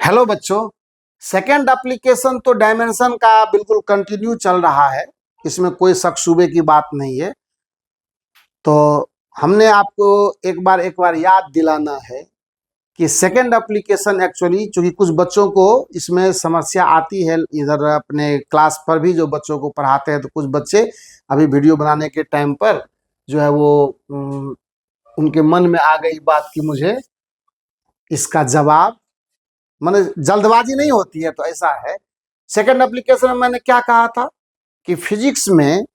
Hello बच्चों, second application तो dimension का बिल्कुल कंटिन्यू चल रहा है। इसमें कोई शक शुबे की बात नहीं है। तो हमने आपको एक बार याद दिलाना है कि सेकंड एप्लीकेशन एक्चुअली, चूंकि कुछ बच्चों को इसमें समस्या आती है, इधर अपने क्लास पर भी जो बच्चों को पढ़ाते हैं, तो कुछ बच्चे अभी वीडियो बनाने के टाइम पर जो है वो उनके मन में आ गई बात कि मुझे इसका जवाब, माने जल्दबाजी नहीं होती है तो ऐसा है। सेकंड एप्लीकेशन में मैंने क्या कहा था कि फिजिक्स में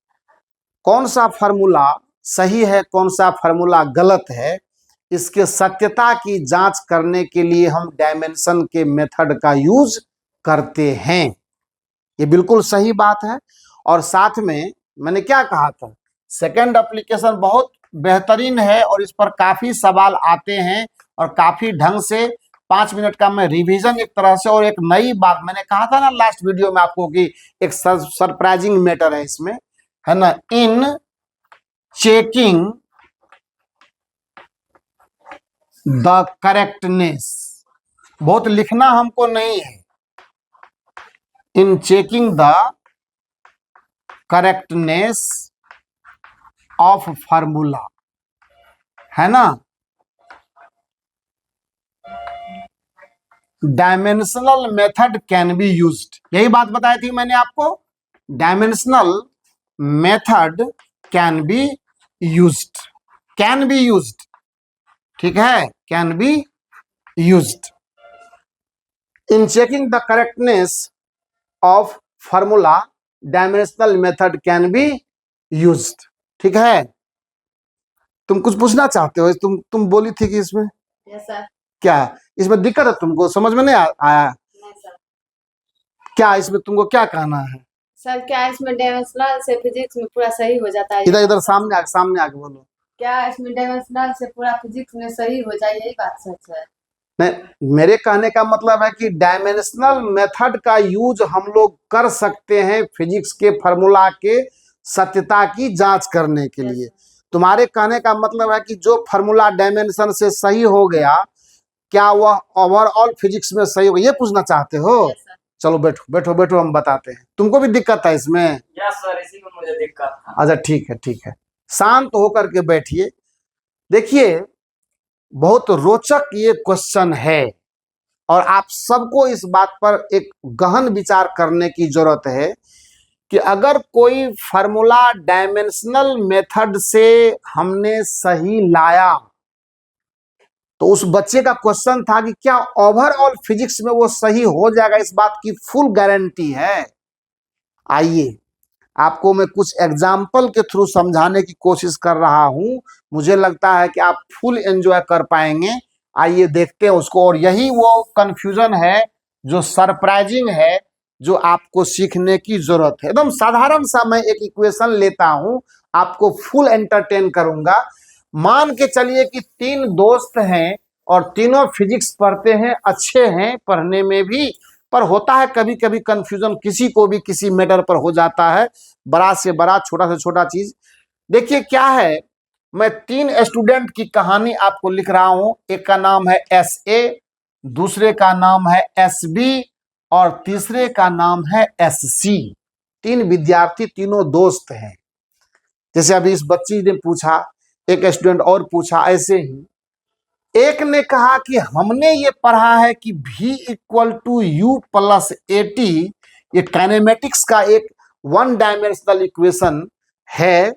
कौन सा फार्मूला सही है, कौन सा फार्मूला गलत है, इसके सत्यता की जांच करने के लिए हम डायमेंशन के मेथड का यूज करते हैं। ये बिल्कुल सही बात है। और साथ में मैंने क्या कहा था, सेकंड एप्लीकेशन बहुत बेहतरीन है और इस पर काफी सवाल आते हैं और काफी ढंग से 5 मिनट का मैं रिवीजन एक तरह से, और एक नई बात मैंने कहा था ना लास्ट वीडियो में आपको कि एक सरप्राइजिंग मैटर है इसमें, है ना, इन चेकिंग द करेक्टनेस। बहुत लिखना हमको नहीं है, इन checking the correctness of formula, है ना, dimensional method can be used. यही बात बताई थी मैंने आपको, dimensional method can be used, can be used, ठीक है, can be used in checking the correctness of formula, dimensional method can be used, ठीक है। तुम कुछ पूछना चाहते हो? तुम बोली थी कि इसमें yes, sir. क्या इसमें दिक्कत है, तुमको समझ में नहीं आया? नहीं सर। क्या इसमें तुमको क्या कहना है? सर क्या इसमें डायमेंशनल से फिजिक्स में पूरा सही हो जाता है? इधर सामने आके बोलो। क्या इसमें डायमेंशनल से पूरा फिजिक्स में सही हो जाए, यही बात सच है? नहीं, मेरे कहने का मतलब है कि डायमेंशनल मेथड का यूज हम लोग कर सकते हैं फिजिक्स के फार्मूला के सत्यता की जांच करने के लिए। तुम्हारे कहने का मतलब है कि जो फार्मूला डायमेंशन से सही हो गया, क्या वह ओवरऑल फिजिक्स में सही होगा, ये पूछना चाहते हो? चलो बैठो बैठो बैठो, हम बताते हैं। तुमको भी दिक्कत है इसमें? यस सर, इसी में मुझे दिक्कत था। अच्छा ठीक है, शांत होकर के बैठिए। देखिए, बहुत रोचक ये क्वेश्चन है और आप सबको इस बात पर एक गहन विचार करने की जरूरत है कि अगर कोई फार्मूला डायमेंशनल मेथड से हमने सही लाया, तो उस बच्चे का क्वेश्चन था कि क्या ओवरऑल फिजिक्स में वो सही हो जाएगा, इस बात की फुल गारंटी है? आइए आपको मैं कुछ एग्जाम्पल के थ्रू समझाने की कोशिश कर रहा हूं, मुझे लगता है कि आप फुल एंजॉय कर पाएंगे। आइए देखते हैं उसको। और यही वो कंफ्यूजन है जो सरप्राइजिंग है, जो आपको सीखने की जरूरत है। एकदम साधारण सा मैं एक इक्वेशन लेता हूं, आपको फुल एंटरटेन करूंगा। मान के चलिए कि 3 दोस्त हैं और तीनों फिजिक्स पढ़ते हैं, अच्छे हैं पढ़ने में भी, पर होता है कभी कभी कंफ्यूजन, किसी को भी किसी मैटर पर हो जाता है, बड़ा से बड़ा, छोटा से छोटा चीज। देखिए क्या है, मैं 3 स्टूडेंट की कहानी आपको लिख रहा हूं। एक का नाम है SA, दूसरे का नाम है SB और तीसरे का नाम है SC। 3 विद्यार्थी, तीनों दोस्त हैं। जैसे अभी इस बच्ची ने पूछा, एक स्टूडेंट और पूछा, ऐसे ही एक ने कहा कि हमने ये पढ़ा है कि V = U + AT, ये काइनेमेटिक्स का एक 1 डायमेंशनल इक्वेशन है,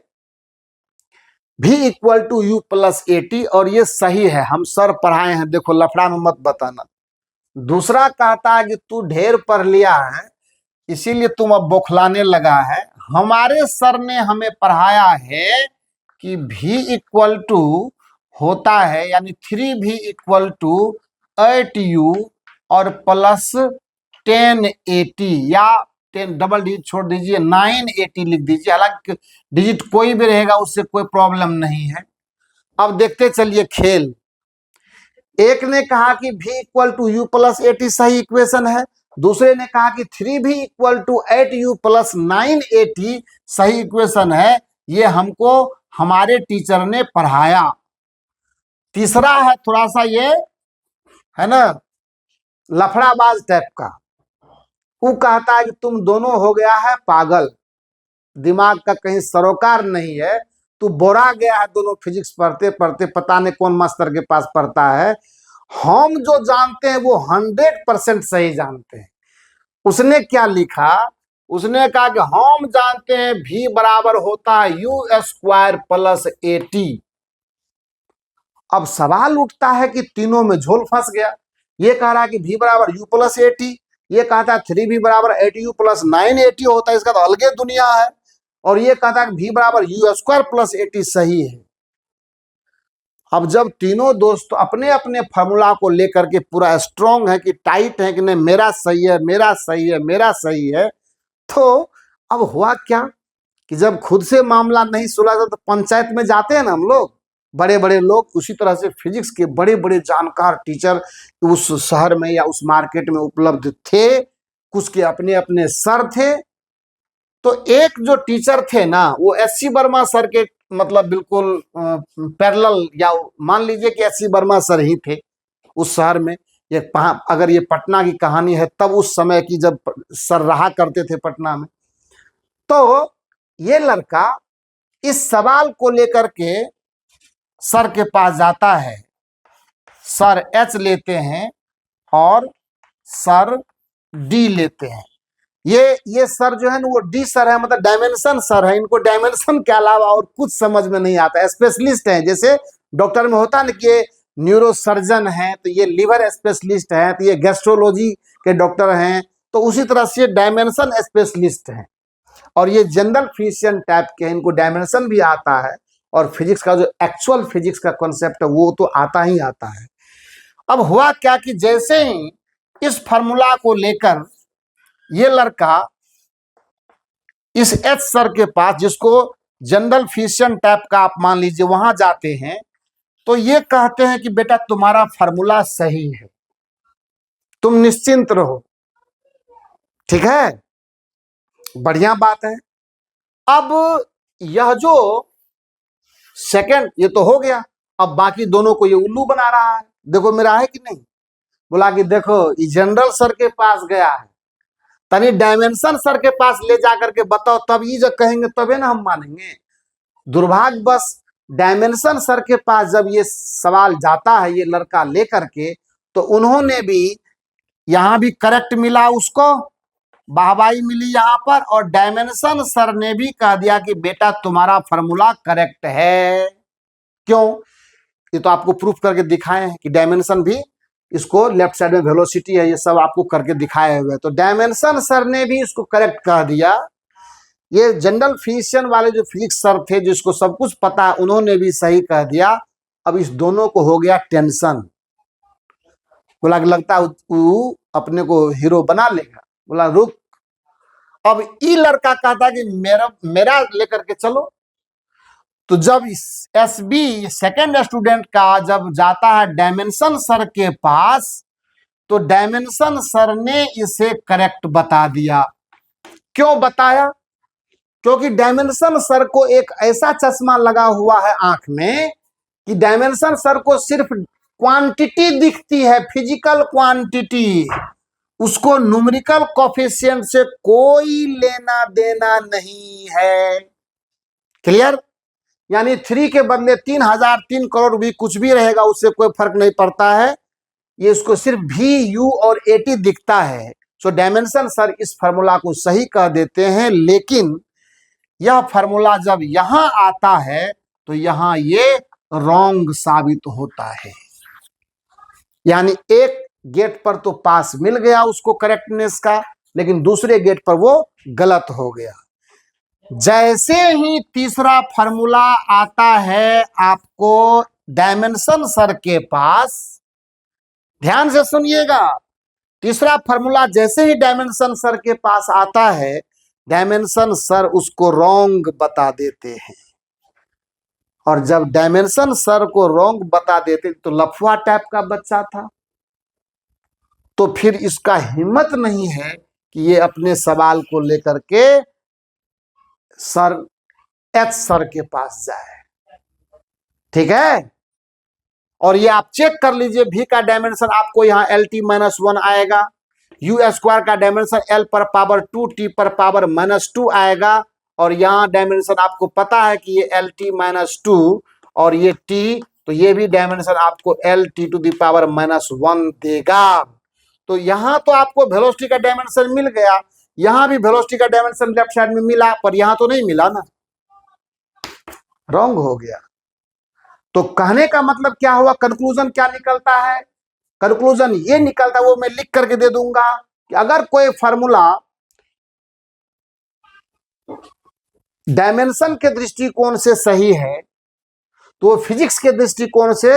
V = U + AT, और ये सही है, हम सर पढ़ाए हैं, देखो लफड़ा में मत बताना। दूसरा कहता है कि तू ढेर पढ़ लिया है इसीलिए तुम अब बौखलाने लगा है, हमारे सर ने हमें पढ़ाया है कि V = होता है, यानी 3V = 8U और +10AT, या 10 डबल डिजिट छोड़ दीजिए, 9AT लिख दीजिए। हालांकि डिजिट कोई भी रहेगा उससे कोई प्रॉब्लम नहीं है। अब देखते चलिए खेल। एक ने कहा कि V = U + AT सही इक्वेशन है, दूसरे ने कहा कि 3V = 8U + 9AT सही इक्वेशन है, ये हमको हमारे टीचर ने पढ़ाया। तीसरा है थोड़ा सा ये, है ना, लफड़ाबाज टाइप का। वो कहता है कि तुम दोनों हो गया है पागल, दिमाग का कहीं सरोकार नहीं है, तू बोरा गया है दोनों फिजिक्स पढ़ते पढ़ते, पता नहीं कौन मास्टर के पास पढ़ता है। हम जो जानते हैं वो 100% सही जानते हैं। उसने क्या लिखा, उसने कहा कि हम जानते हैं v बराबर होता है u² + at। अब सवाल उठता है कि तीनों में झोल फंस गया। ये कह रहा है कि v बराबर u + at, ये कहता है 3v बराबर 8u + 9at होता है, इसका तो अलगे दुनिया है। और ये कहता है कि v बराबर u² + at सही है। अब जब तीनों दोस्त अपने अपने फॉर्मूला को लेकर के पूरा स्ट्रांग है कि टाइट है कि नहीं मेरा सही है, मेरा सही है, मेरा सही है, तो अब हुआ क्या कि जब खुद से मामला नहीं सुलझा तो पंचायत में जाते हैं ना हम लोग, बड़े बड़े लोग। उसी तरह से फिजिक्स के बड़े बड़े जानकार टीचर उस शहर में या उस मार्केट में उपलब्ध थे, कुछ के अपने अपने सर थे। तो एक जो टीचर थे ना वो SC वर्मा सर के मतलब बिल्कुल पैरेलल, या मान लीजिए कि SC वर्मा सर ही थे उस शहर में। ये अगर ये पटना की कहानी है तब उस समय की, जब सर रहा करते थे पटना में। तो ये लड़का इस सवाल को लेकर के सर के पास जाता है, सर H लेते हैं और सर D लेते हैं। ये सर जो है ना वो D सर है, मतलब डायमेंशन सर है। इनको डायमेंशन के अलावा और कुछ समझ में नहीं आता। स्पेशलिस्ट हैं, जैसे डॉक्टर में होता है ना कि ये न्यूरो सर्जन है, तो ये लिवर स्पेशलिस्ट है, तो ये गैस्ट्रोलॉजी के डॉक्टर हैं, तो उसी तरह से डायमेंशन स्पेशलिस्ट हैं। और ये जनरल फिजिशियन टाइप के हैं, इनको डायमेंशन भी आता है और फिजिक्स का जो एक्चुअल फिजिक्स का कॉन्सेप्ट है वो तो आता ही आता है। अब हुआ क्या कि जैसे ही इस फार्मूला को लेकर ये लड़का इस H सर के पास, जिसको जनरल फिजिशियन टाइप का आप मान लीजिए, वहां जाते हैं, तो ये कहते हैं कि बेटा तुम्हारा फार्मूला सही है, तुम निश्चिंत रहो। ठीक है, बढ़िया बात है। अब यह जो सेकंड, ये तो हो गया, अब बाकी दोनों को ये उल्लू बना रहा है। देखो मेरा है कि नहीं, बोला कि देखो ये जनरल सर के पास गया है, तनी डायमेंशन सर के पास ले जाकर के बताओ, तब ये जब कहेंगे तबे ना हम मानेंगे। दुर्भाग्य बस डायमेंशन सर के पास जब ये सवाल जाता है ये लड़का लेकर के, तो उन्होंने भी यहां भी करेक्ट मिला, उसको वाहवाही मिली यहां पर, और डायमेंशन सर ने भी कह दिया कि बेटा तुम्हारा फार्मूला करेक्ट है। क्यों, ये तो आपको प्रूफ करके दिखाए हैं कि डायमेंशन भी, इसको लेफ्ट साइड में वेलोसिटी है, ये सब आपको करके दिखाए हुए। तो डायमेंशन सर ने भी इसको करेक्ट कह दिया। ये जनरल फिजिशियन वाले जो फिजिक्स सर थे जिसको सब कुछ पता, उन्होंने भी सही कह दिया। अब इस दोनों को हो गया टेंशन, बोला कि लगता है वो अपने को हीरो बना लेगा। बोला रुक, अब ये लड़का कहता कि मेरा लेकर के चलो। तो जब SB सेकंड स्टूडेंट का जब जाता है डायमेंशन सर के पास, तो डायमेंशन सर ने इसे करेक्ट बता दिया। क्यों बताया, क्योंकि डायमेंशन सर को एक ऐसा चश्मा लगा हुआ है आंख में कि डायमेंशन सर को सिर्फ क्वांटिटी दिखती है, फिजिकल क्वांटिटी, उसको न्यूमेरिकल कोफिशिएंट से कोई लेना देना नहीं है। क्लियर, यानी 3 के बदले 3000 3 करोड़ भी कुछ भी रहेगा, उससे कोई फर्क नहीं पड़ता है। ये उसको सिर्फ V, U और AT दिखता है। सो डायमेंशन सर इस फार्मूला को सही कह देते हैं, लेकिन यह फार्मूला जब यहां आता है तो यहां ये रॉन्ग साबित होता है। यानी एक गेट पर तो पास मिल गया उसको करेक्टनेस का, लेकिन दूसरे गेट पर वो गलत हो गया। जैसे ही तीसरा फार्मूला आता है आपको डायमेंशन सर के पास, ध्यान से सुनिएगा, तीसरा फार्मूला जैसे ही डायमेंशन सर के पास आता है, डायमेंशन सर उसको रॉन्ग बता देते हैं। और जब डायमेंशन सर को रॉन्ग बता देते, तो लफुआ टाइप का बच्चा था, तो फिर इसका हिम्मत नहीं है कि ये अपने सवाल को लेकर के सर H सर के पास जाए। ठीक है, और ये आप चेक कर लीजिए, v का डायमेंशन आपको यहाँ LT-1 आएगा, u स्क्वायर का डायमेंशन L पर पावर 2 T पर पावर -2 आएगा, और यहाँ डायमेंशन आपको पता है कि ये LT-2 और ये T, तो ये भी डायमेंशन आपको LT⁻⁻1 देगा। तो यहाँ तो आपको वेलोसिटी का डायमेंशन मिल गया, यहाँ भी वेलोसिटी का डायमेंशन लेफ्ट साइड में मिला, पर यहाँ तो नहीं मिला ना, रॉन्ग हो गया। तो कहने का मतलब क्या हुआ, कंक्लूजन क्या निकलता है, कंक्लूजन ये निकलता है, वो मैं लिख करके दे दूंगा कि अगर कोई फार्मूला डायमेंशन के दृष्टिकोण से सही है तो फिजिक्स के दृष्टिकोण से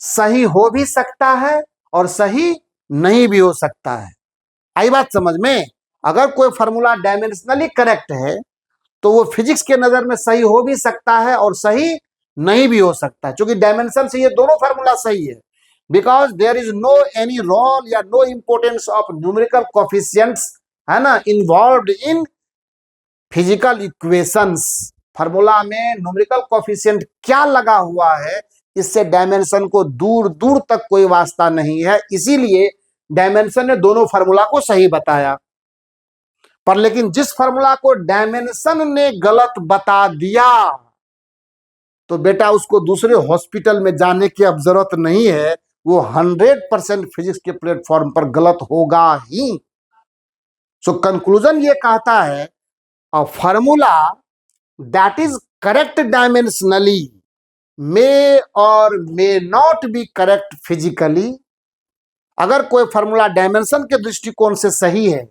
सही हो भी सकता है और सही नहीं भी हो सकता है। आई बात समझ में? अगर कोई फार्मूला डायमेंशनली करेक्ट है तो वो फिजिक्स के नजर में सही हो भी सकता है और सही नहीं भी हो सकता है, क्योंकि डायमेंशन से ये दोनों फार्मूला सही है। Because there is no any role या no importance of numerical coefficients, है ना, involved in physical equations. Formula में न्यूमेरिकल कोफिशिएंट क्या लगा हुआ है, इससे डायमेंशन को दूर दूर तक कोई वास्ता नहीं है, इसीलिए डायमेंशन ने दोनों फार्मूला को सही बताया। पर लेकिन जिस फार्मूला को डायमेंशन ने गलत बता दिया तो बेटा उसको दूसरे हॉस्पिटल में जाने की अब जरूरत नहीं है, वो 100% फिजिक्स के प्लेटफॉर्म पर गलत होगा ही। सो कंक्लूजन ये कहता है, a formula that is correct dimensionally may और may not be correct physically. अगर कोई फार्मूला डायमेंशन के दृष्टिकोण से सही है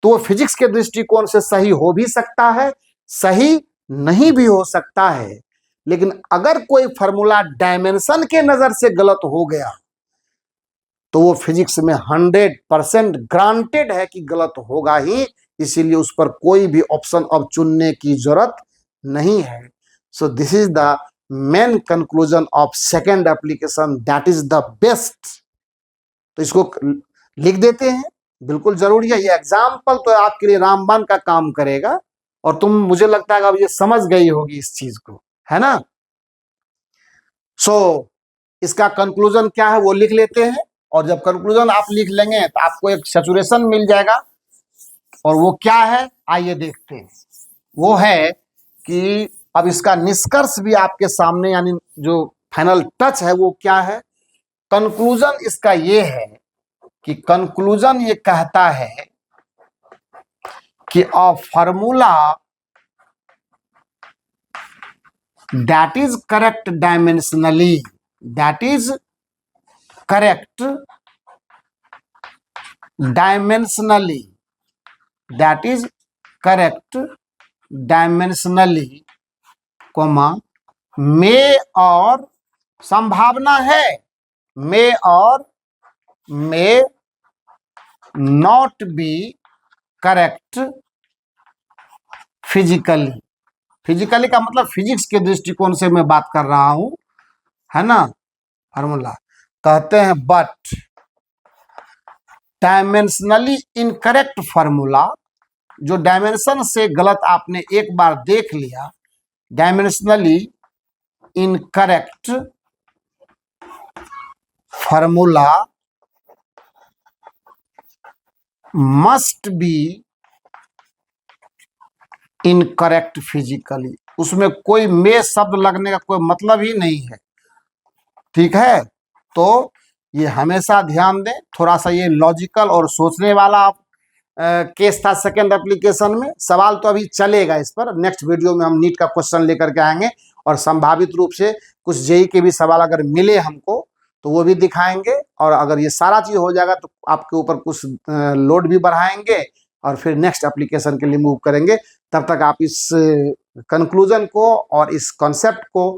तो वो फिजिक्स के दृष्टिकोण से सही हो भी सकता है, सही नहीं भी हो सकता है। लेकिन अगर कोई फार्मूला डायमेंशन के नजर से गलत हो गया तो वो फिजिक्स में 100% ग्रांटेड है कि गलत होगा ही, इसीलिए उस पर कोई भी ऑप्शन अब चुनने की जरूरत नहीं है। So this is the main conclusion of second application, that is the best. तो इसको लिख देते हैं, बिल्कुल जरूरी है। ये एग्जाम्पल तो आपके लिए रामबाण का काम करेगा, और तुम, मुझे लगता है अब ये समझ गई होगी इस चीज को, है ना। सो इसका कंक्लूजन क्या है वो लिख लेते हैं, और जब कंक्लूजन आप लिख लेंगे तो आपको एक सैचुरेशन मिल जाएगा, और वो क्या है आइए देखते हैं। वो है कि अब इसका निष्कर्ष भी आपके सामने, यानी जो फाइनल टच है वो क्या है। कंक्लूजन इसका ये है कि कंक्लूजन ये कहता है कि a formula that is correct dimensionally, that is correct dimensionally, that is correct dimensionally, comma, may और संभावना है, मे और may not be correct physically. Physically का मतलब फिजिक्स के दृष्टिकोण से मैं बात कर रहा हूं, है ना। फार्मूला कहते हैं बट डायमेंशनली इनकरेक्ट फार्मूला, जो डायमेंशन से गलत आपने एक बार देख लिया, dimensionally incorrect formula must be incorrect physically. उसमें कोई मे शब्द लगने का कोई मतलब ही नहीं है, ठीक है। तो ये हमेशा ध्यान दें, थोड़ा सा ये लॉजिकल और सोचने वाला केस था सेकेंड एप्लीकेशन में। सवाल तो अभी चलेगा इस पर, नेक्स्ट वीडियो में हम नीट का क्वेश्चन लेकर के आएंगे, और संभावित रूप से कुछ जेई के भी सवाल अगर मिले हमको तो वो भी दिखाएंगे। और अगर ये सारा चीज हो जाएगा तो आपके ऊपर कुछ लोड भी बढ़ाएंगे और फिर नेक्स्ट एप्लीकेशन के लिए मूव करेंगे। तब तक आप इस कंक्लूजन को और इस कॉन्सेप्ट को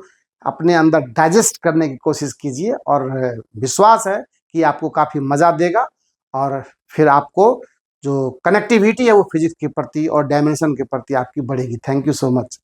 अपने अंदर डाइजेस्ट करने की कोशिश कीजिए, और विश्वास है कि आपको काफ़ी मज़ा देगा, और फिर आपको जो कनेक्टिविटी है वो फिजिक्स के प्रति और डायमेंशन के प्रति आपकी बढ़ेगी। Thank you so much.